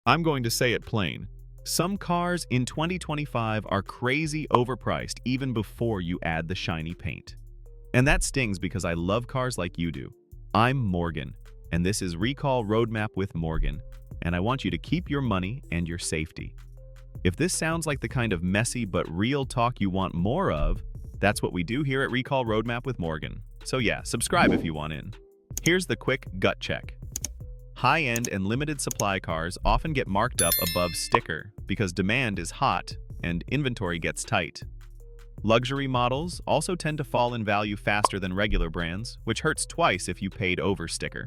I'm going to say it plain. Some cars in 2025 are crazy overpriced even before you add the shiny paint. And that stings because I love cars like you do. I'm Morgan, and this is Recall Roadmap with Morgan, and I want you to keep your money and your safety. If this sounds like the kind of messy but real talk you want more of, that's what we do here at Recall Roadmap with Morgan. So yeah, subscribe if you want in. Here's the quick gut check. High-end and limited supply cars often get marked up above sticker because demand is hot and inventory gets tight. Luxury models also tend to fall in value faster than regular brands, which hurts twice if you paid over sticker.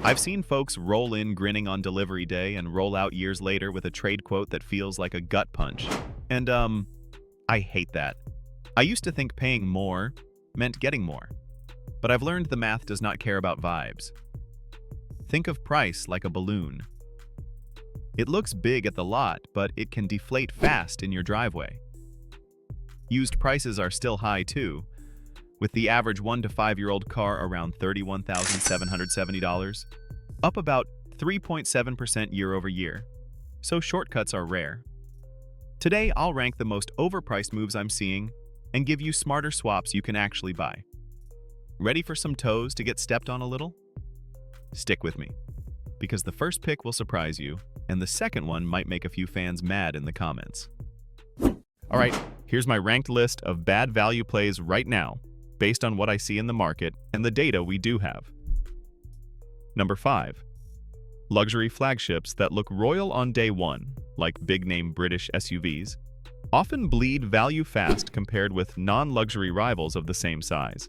I've seen folks roll in grinning on delivery day and roll out years later with a trade quote that feels like a gut punch. And I hate that. I used to think paying more meant getting more, but I've learned the math does not care about vibes. Think of price like a balloon. It looks big at the lot, but it can deflate fast in your driveway. Used prices are still high too, with the average 1 to 5-year-old car around $31,770, up about 3.7% year over year, so shortcuts are rare. Today, I'll rank the most overpriced moves I'm seeing and give you smarter swaps you can actually buy. Ready for some toes to get stepped on a little? Stick with me, because the first pick will surprise you, and the second one might make a few fans mad in the comments. Alright, here's my ranked list of bad value plays right now, based on what I see in the market and the data we do have. Number 5. Luxury flagships that look royal on day one, like big-name British SUVs, often bleed value fast compared with non-luxury rivals of the same size.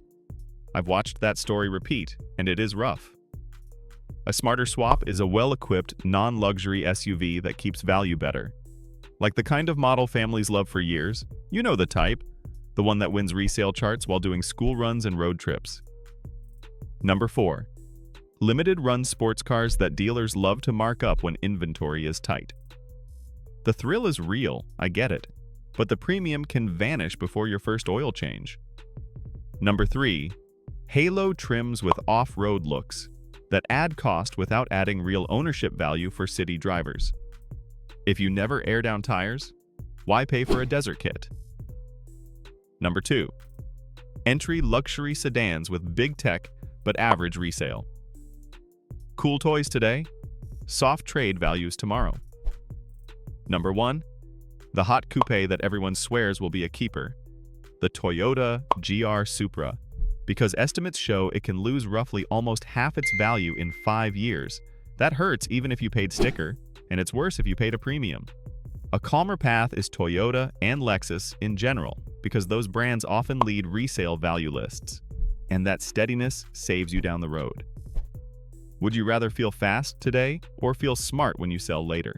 I've watched that story repeat, and it is rough. A smarter swap is a well-equipped, non-luxury SUV that keeps value better. Like the kind of model families love for years, you know the type, the one that wins resale charts while doing school runs and road trips. Number 4. Limited-run sports cars that dealers love to mark up when inventory is tight. The thrill is real, I get it, but the premium can vanish before your first oil change. Number 3. Halo trims with off-road looks that add cost without adding real ownership value for city drivers. If you never air down tires, why pay for a desert kit? Number 2. Entry luxury sedans with big tech but average resale. Cool toys today, soft trade values tomorrow. Number 1. The hot coupe that everyone swears will be a keeper, the Toyota GR Supra, because estimates show it can lose roughly almost half its value in 5 years. That hurts even if you paid sticker, and it's worse if you paid a premium. A calmer path is Toyota and Lexus in general, because those brands often lead resale value lists, and that steadiness saves you down the road. Would you rather feel fast today or feel smart when you sell later?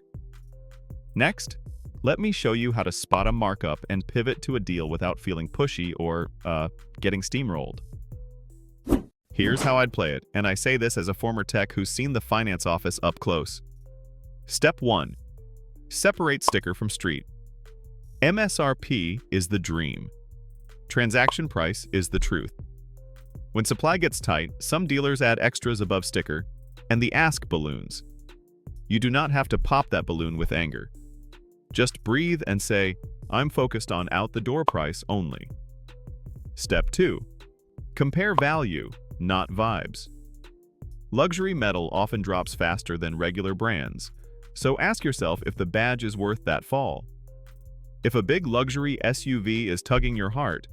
Next, let me show you how to spot a markup and pivot to a deal without feeling pushy or, getting steamrolled. Here's how I'd play it, and I say this as a former tech who's seen the finance office up close. Step 1. Separate sticker from street. MSRP is the dream. Transaction price is the truth. When supply gets tight, some dealers add extras above sticker, and the ask balloons. You do not have to pop that balloon with anger. Just breathe and say, I'm focused on out-the-door price only. Step 2. Compare value, not vibes. Luxury metal often drops faster than regular brands, so ask yourself if the badge is worth that fall. If a big luxury SUV is tugging your heart,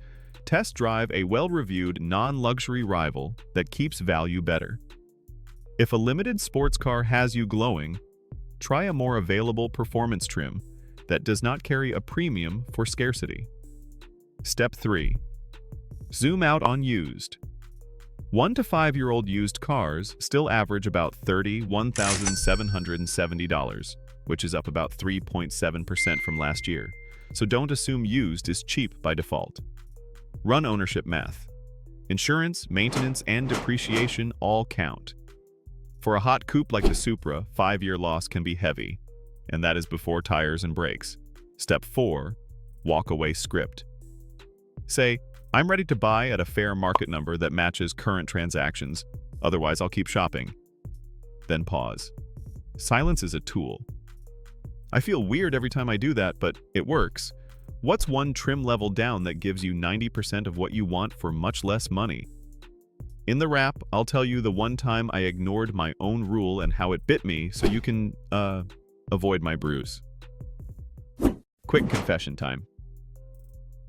test drive a well-reviewed non-luxury rival that keeps value better. If a limited sports car has you glowing, try a more available performance trim that does not carry a premium for scarcity. Step 3. Zoom out on used. 1 to 5-year-old used cars still average about $31,770, which is up about 3.7% from last year, so don't assume used is cheap by default. Run ownership math. Insurance, maintenance, and depreciation all count. For a hot coupe like the Supra, 5-year loss can be heavy, and that is before tires and brakes. Step 4. Walk away script. Say, I'm ready to buy at a fair market number that matches current transactions, otherwise I'll keep shopping. Then pause. Silence is a tool. I feel weird every time I do that, but it works. What's one trim level down that gives you 90% of what you want for much less money? In the wrap, I'll tell you the one time I ignored my own rule and how it bit me so you can, avoid my bruise. Quick confession time.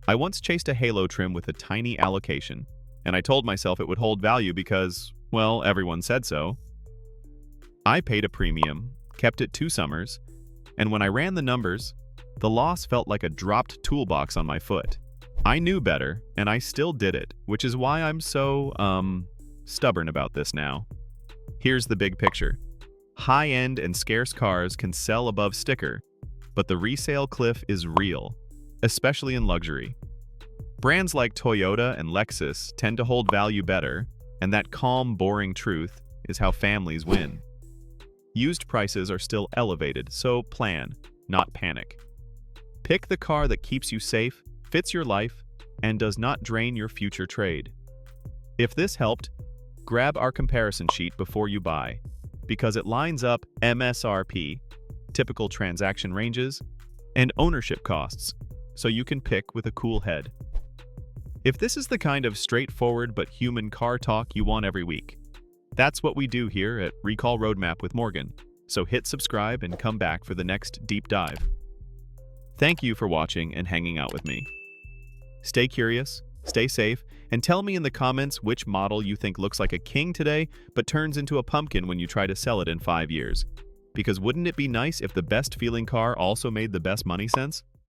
I once chased a halo trim with a tiny allocation, and I told myself it would hold value because, well, everyone said so. I paid a premium, kept it 2 summers, and when I ran the numbers, the loss felt like a dropped toolbox on my foot. I knew better, and I still did it, which is why I'm so, stubborn about this now. Here's the big picture. High-end and scarce cars can sell above sticker, but the resale cliff is real, especially in luxury. Brands like Toyota and Lexus tend to hold value better, and that calm, boring truth is how families win. Used prices are still elevated, so plan, not panic. Pick the car that keeps you safe, fits your life, and does not drain your future trade. If this helped, grab our comparison sheet before you buy, because it lines up MSRP, typical transaction ranges, and ownership costs, so you can pick with a cool head. If this is the kind of straightforward but human car talk you want every week, that's what we do here at Recall Roadmap with Morgan, so hit subscribe and come back for the next deep dive. Thank you for watching and hanging out with me. Stay curious, stay safe, and tell me in the comments which model you think looks like a king today but turns into a pumpkin when you try to sell it in 5 years. Because wouldn't it be nice if the best feeling car also made the best money sense?